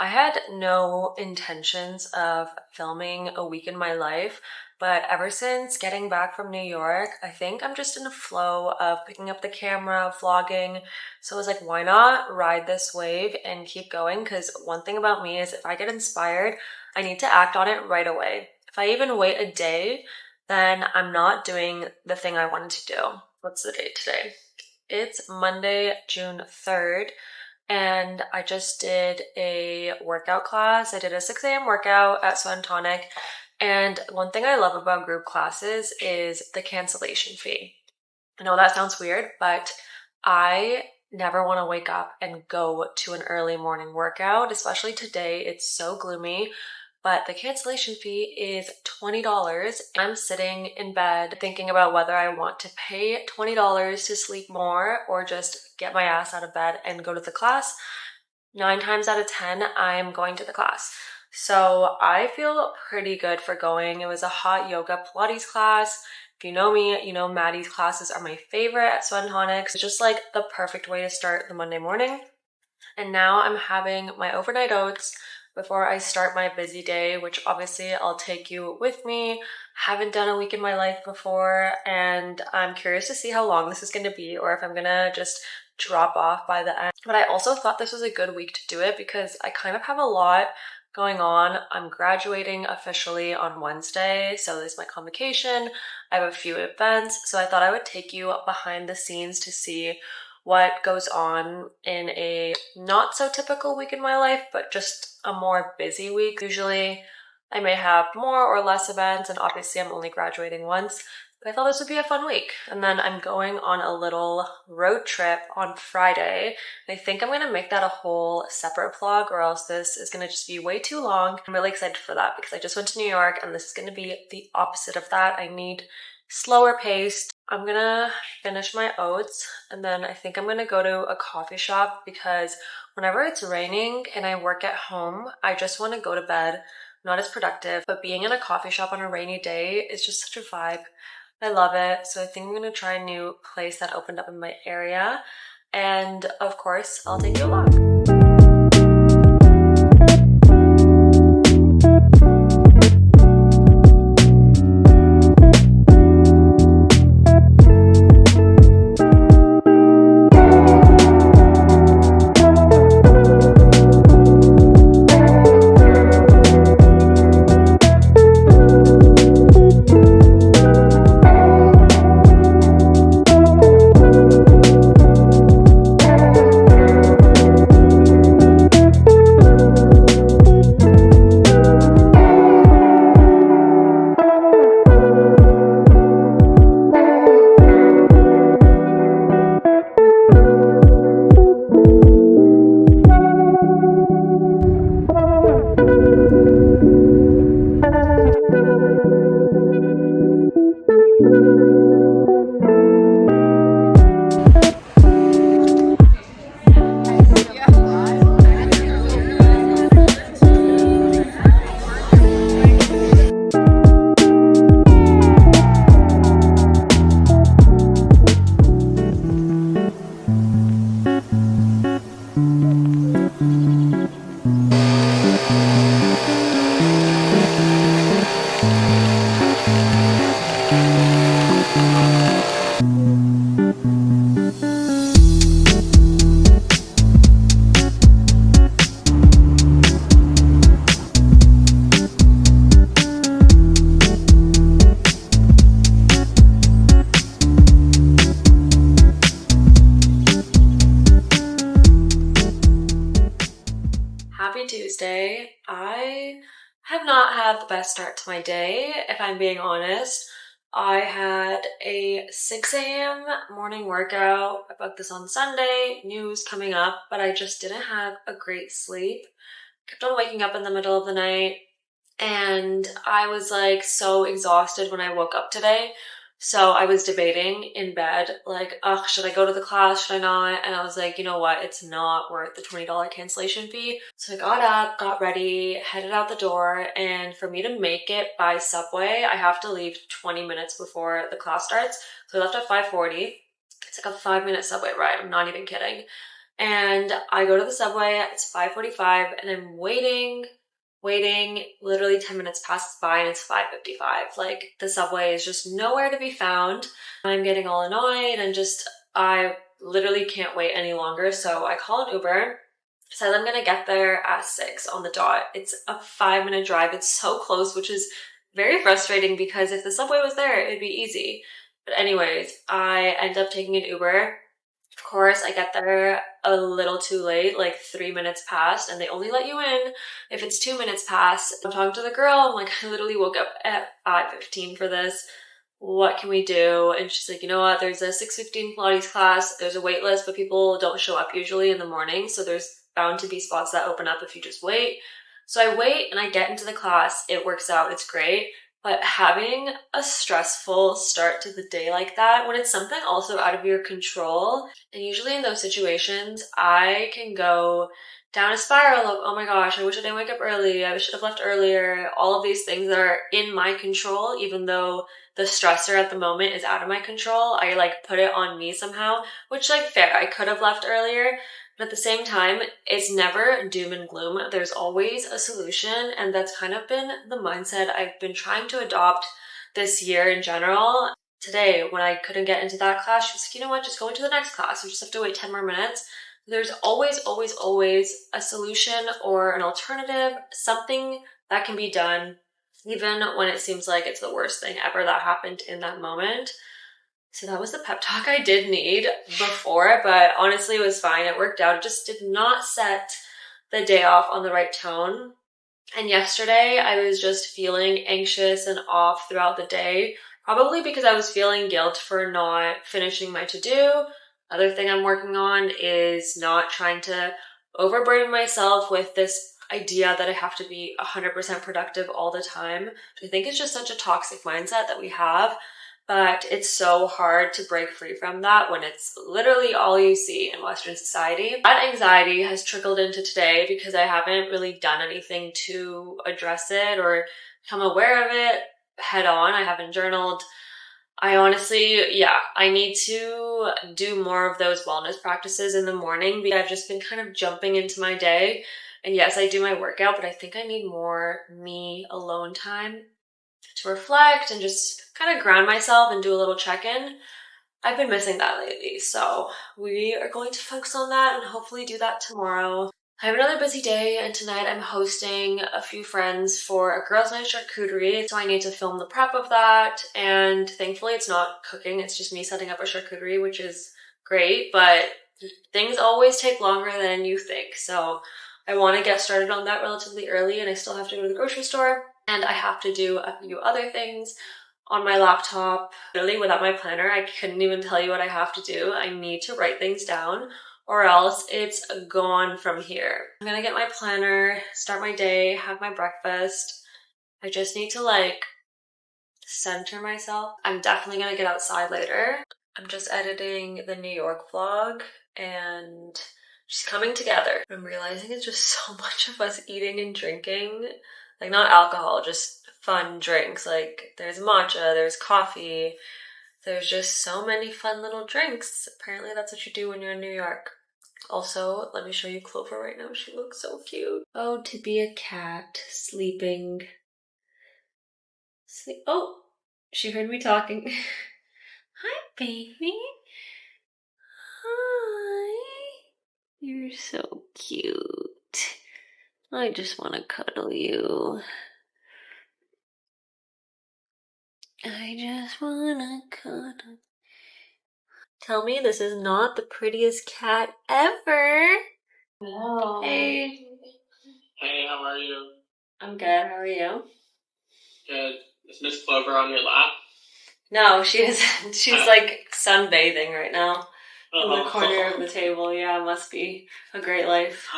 I had no intentions of filming a week in my life, but ever since getting back from New York, I think I'm just in a flow of picking up the camera, vlogging. So I was like, why not ride this wave and keep going? Because one thing about me is if I get inspired, I need to act on it right away. If I even wait a day, then I'm not doing the thing I wanted to do. What's the date today? It's Monday, June 3rd. And I just did a workout class. I did a 6 a.m. workout at Sweat and Tonic. And one thing I love about group classes is the cancellation fee. I know that sounds weird, but I never want to wake up and go to an early morning workout, especially today. It's so gloomy. But the cancellation fee is $20. I'm sitting in bed thinking about whether I want to pay $20 to sleep more or just get my ass out of bed and go to the class. 9 times out of 10, I'm going to the class. So I feel pretty good for going. It was a hot yoga Pilates class. If you know me, you know Maddie's classes are my favorite at Sweat and Tonic. It's just like the perfect way to start the Monday morning. And now I'm having my overnight oats before I start my busy day, which obviously I'll take you with me. Haven't done a week in my life before, and I'm curious to see how long this is going to be or if I'm going to just drop off by the end. But I also thought this was a good week to do it because I kind of have a lot going on. I'm graduating officially on Wednesday, so this is my convocation. I have a few events, so I thought I would take you behind the scenes to see what goes on in a not so typical week in my life, but just a more busy week. Usually I may have more or less events, and obviously I'm only graduating once, but I thought this would be a fun week. And then I'm going on a little road trip on Friday. And I think I'm going to make that a whole separate vlog, or else this is going to just be way too long. I'm really excited for that because I just went to New York and this is going to be the opposite of that. I need slower paced. I'm gonna finish my oats and then I think I'm gonna go to a coffee shop because whenever it's raining and I work at home, I just want to go to bed, not as productive, but being in a coffee shop on a rainy day is just such a vibe. I love it. So I think I'm gonna try a new place that opened up in my area. And of course, I'll take you along. Happy Tuesday. I have not had the best start to my day, if I'm being honest. I had a 6 a.m. morning workout. I booked this on Sunday, news coming up, but I just didn't have a great sleep. Kept on waking up in the middle of the night, and I was like so exhausted when I woke up today. So I was debating in bed, like, ugh, should I go to the class? Should I not? And I was like, you know what? It's not worth the $20 cancellation fee. So I got up, got ready, headed out the door. And for me to make it by subway, I have to leave 20 minutes before the class starts. So I left at 5:40. It's like a 5-minute subway ride. I'm not even kidding. And I go to the subway, it's 5:45, and I'm waiting, literally 10 minutes passes by and it's 5:55. Like, the subway is just nowhere to be found. I'm getting all annoyed and I literally can't wait any longer. So I call an Uber, said I'm gonna get there at 6 on the dot. It's a 5-minute drive. It's so close, which is very frustrating because if the subway was there, it'd be easy. But anyways, I end up taking an Uber. Of course, I get there a little too late, like 3 minutes past, and they only let you in if it's 2 minutes past. I'm talking to the girl, I'm like, I literally woke up at 5:15 for this. What can we do? And she's like, you know what, there's a 6:15 Pilates class, there's a wait list, but people don't show up usually in the morning, so there's bound to be spots that open up if you just wait. So I wait and I get into the class, it works out, it's great. But having a stressful start to the day like that, when it's something also out of your control, and usually in those situations, I can go down a spiral of, oh my gosh, I wish I didn't wake up early, I should have left earlier, all of these things that are in my control, even though the stressor at the moment is out of my control. I like put it on me somehow, which like fair, I could have left earlier. But at the same time, it's never doom and gloom. There's always a solution, and that's kind of been the mindset I've been trying to adopt this year in general. Today, when I couldn't get into that class, she was like, you know what, just go into the next class. You just have to wait 10 more minutes. There's always a solution or an alternative, something that can be done, even when it seems like it's the worst thing ever that happened in that moment. So that was the pep talk I did need before, but honestly, it was fine. It worked out. It just did not set the day off on the right tone. And yesterday, I was just feeling anxious and off throughout the day, probably because I was feeling guilt for not finishing my to-do. Other thing I'm working on is not trying to overburden myself with this idea that I have to be 100% productive all the time. I think it's just such a toxic mindset that we have. But it's so hard to break free from that when it's literally all you see in Western society. That anxiety has trickled into today because I haven't really done anything to address it or become aware of it head on. I haven't journaled. I honestly, I need to do more of those wellness practices in the morning because I've just been kind of jumping into my day. And yes, I do my workout, but I think I need more me alone time to reflect and just kind of ground myself and do a little check-in. I've been missing that lately, so we are going to focus on that and hopefully do that tomorrow. I have another busy day, and tonight I'm hosting a few friends for a girls' night charcuterie, so I need to film the prep of that, and thankfully it's not cooking, it's just me setting up a charcuterie, which is great, but things always take longer than you think, so I want to get started on that relatively early, and I still have to go to the grocery store. And I have to do a few other things on my laptop. Really, without my planner, I couldn't even tell you what I have to do. I need to write things down or else it's gone from here. I'm gonna get my planner, start my day, have my breakfast. I just need to center myself. I'm definitely gonna get outside later. I'm just editing the New York vlog and just coming together. I'm realizing it's just so much of us eating and drinking. Not alcohol, just fun drinks. There's matcha, there's coffee, there's just so many fun little drinks. Apparently that's what you do when you're in New York. Also, let me show you Clover right now. She looks so cute. Oh, to be a cat, sleeping. Oh, she heard me talking. Hi, baby. Hi. You're so cute. I just want to cuddle you. I just want to cuddle. Tell me this is not the prettiest cat ever. No. Hey. Hey, how are you? I'm good. How are you? Good. Is Miss Clover on your lap? No, she isn't. She's sunbathing right now in the corner of the table. Yeah, must be a great life.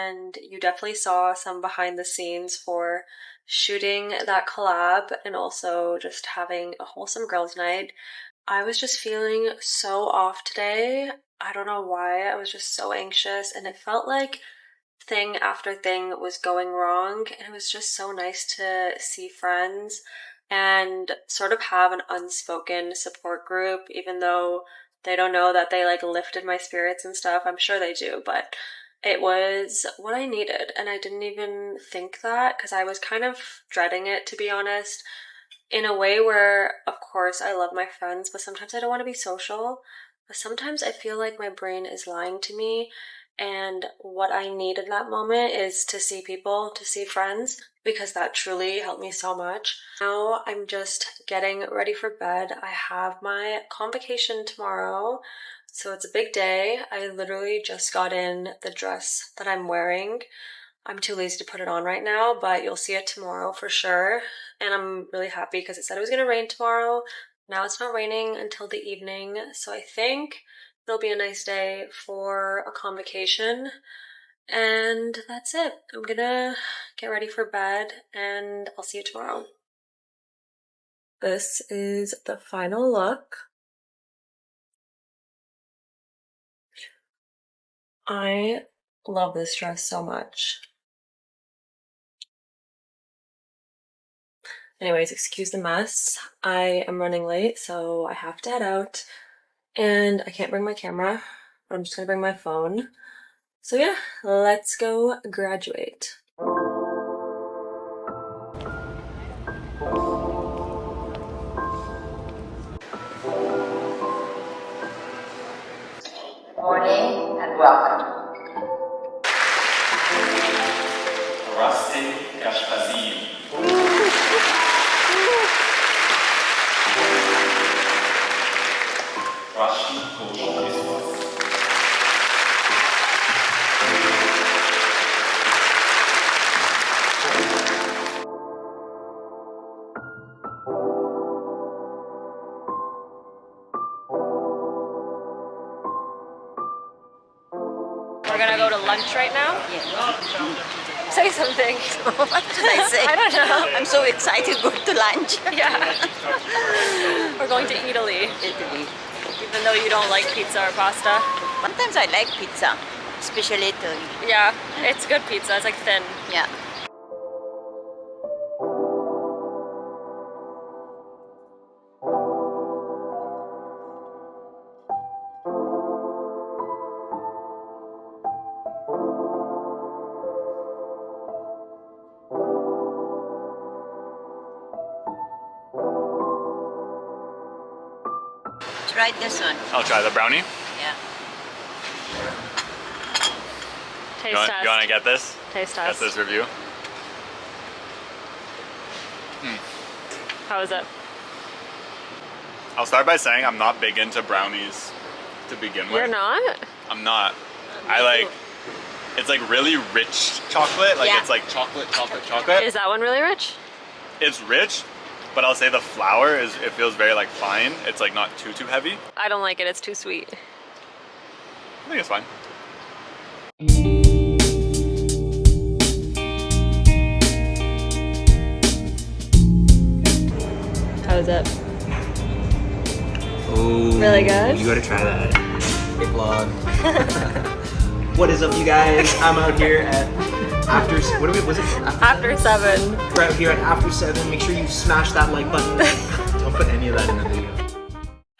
and you definitely saw some behind the scenes for shooting that collab and also just having a wholesome girls' night. I was just feeling so off today. I don't know why. I was just so anxious, and it felt like thing after thing was going wrong, and it was just so nice to see friends and sort of have an unspoken support group, even though they don't know that they like lifted my spirits and stuff. I'm sure they do, but it was what I needed, and I didn't even think that because I was kind of dreading it, to be honest, in a way where, of course, I love my friends, but sometimes I don't want to be social. But sometimes I feel like my brain is lying to me, and what I need in that moment is to see people, to see friends, because that truly helped me so much. Now I'm just getting ready for bed. I have my convocation tomorrow, so it's a big day. I literally just got in the dress that I'm wearing. I'm too lazy to put it on right now, but you'll see it tomorrow for sure. And I'm really happy because it said it was going to rain tomorrow. Now it's not raining until the evening, so I think it'll be a nice day for a convocation. And that's it. I'm gonna get ready for bed, and I'll see you tomorrow. This is the final look. I love this dress so much. Anyways, excuse the mess. I am running late, so I have to head out. And I can't bring my camera, but I'm just gonna bring my phone. So yeah, let's go graduate. Morning and welcome. We're gonna go to lunch right now? Yeah. Say something. What should I say? I don't know. I'm so excited going to lunch. Yeah. We're going to Italy. Italy. Even though you don't like pizza or pasta. Sometimes I like pizza, especially Italy. Yeah, it's good pizza. It's like thin. Yeah. Try this one. I'll try the brownie. Yeah. Taste test. You want to get this? Taste Get test. this review? How is it? I'll start by saying I'm not big into brownies to begin with. You're not? I'm not. I like, it's like really rich chocolate. Like Yeah. it's like chocolate, chocolate. Is that one really rich? It's rich, but I'll say the flour it feels very like fine. It's like not too heavy. I don't like it. It's too sweet. I think it's fine. How is it? Oh, Really good? You gotta try that. Hey vlog. What is up, you guys? I'm out here at was it? After 7. We're out here at after 7. Make sure you smash that like button. Don't put any of that in the video.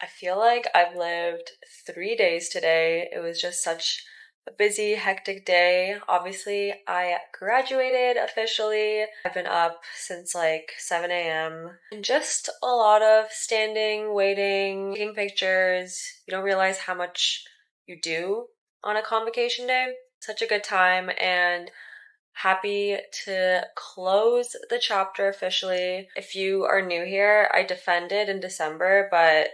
I feel like I've lived 3 days today. It was just such a busy, hectic day. Obviously, I graduated officially. I've been up since like 7 a.m. And just a lot of standing, waiting, taking pictures. You don't realize how much you do on a convocation day. Such a good time, and happy to close the chapter officially. If you are new here, I defended in December, but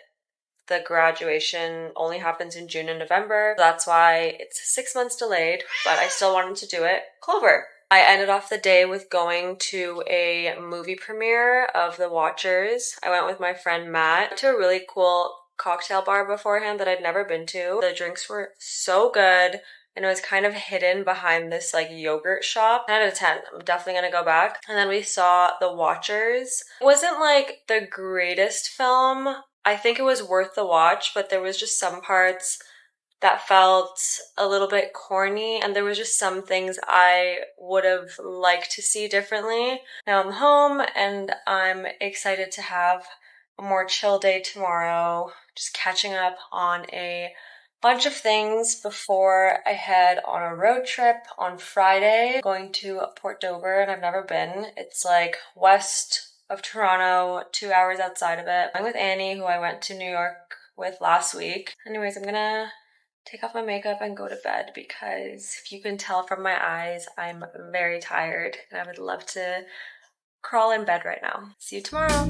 the graduation only happens in June and November. That's why it's 6 months delayed, but I still wanted to do it. Clover. I ended off the day with going to a movie premiere of The Watchers. I went with my friend Matt to a really cool cocktail bar beforehand that I'd never been to. The drinks were so good. and it was kind of hidden behind this like yogurt shop. 10 out of 10. I'm definitely gonna go back. And then we saw The Watchers. It wasn't like the greatest film. I think it was worth the watch, but there was just some parts that felt a little bit corny, and there was just some things I would have liked to see differently. Now I'm home and I'm excited to have a more chill day tomorrow, just catching up on a bunch of things before I head on a road trip on Friday, going to Port Dover, and I've never been. It's like west of Toronto, 2 hours outside of it. I'm with Annie, who I went to New York with last week. Anyways, I'm gonna take off my makeup and go to bed because if you can tell from my eyes, I'm very tired and I would love to crawl in bed right now. See you tomorrow.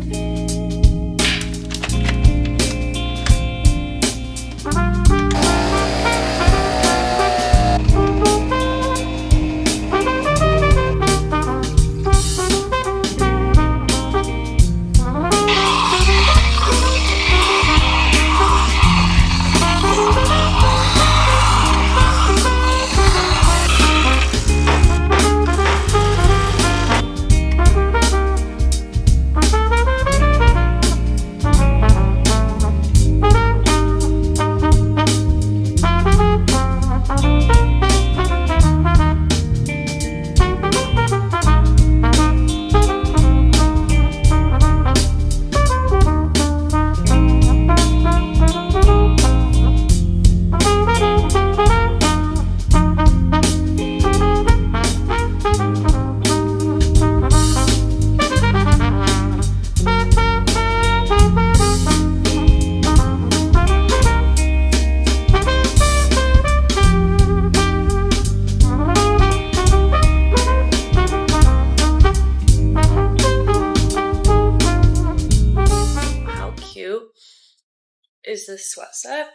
Is this sweat set?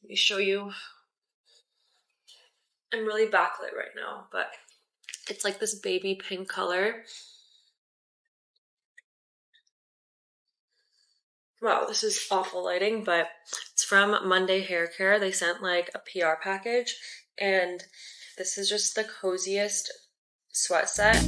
Let me show you. I'm really backlit right now, but it's like this baby pink color. Wow, this is awful lighting, but it's from Monday Hair Care. They sent like a PR package, and this is just the coziest sweat set.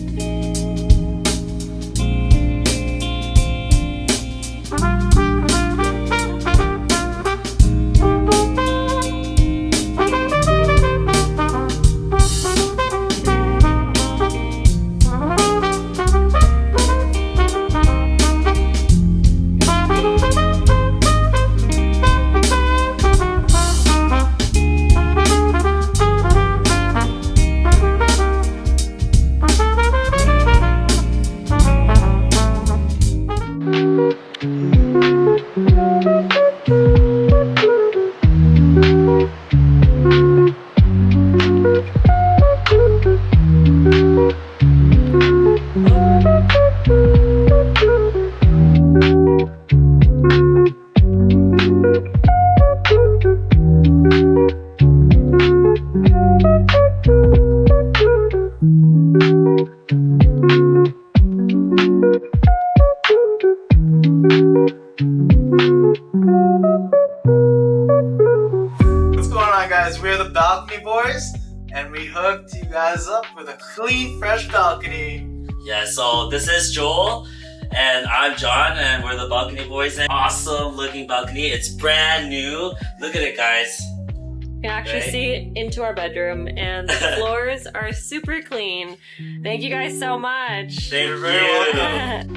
We're the Balcony Boys, and we hooked you guys up with a clean, fresh balcony. Yeah, so this is Joel, and I'm John, and we're the Balcony Boys. And awesome looking balcony. It's brand new. Look at it, guys. You can actually see into our bedroom, and the floors are super clean. Thank you guys so much. Thank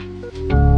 you.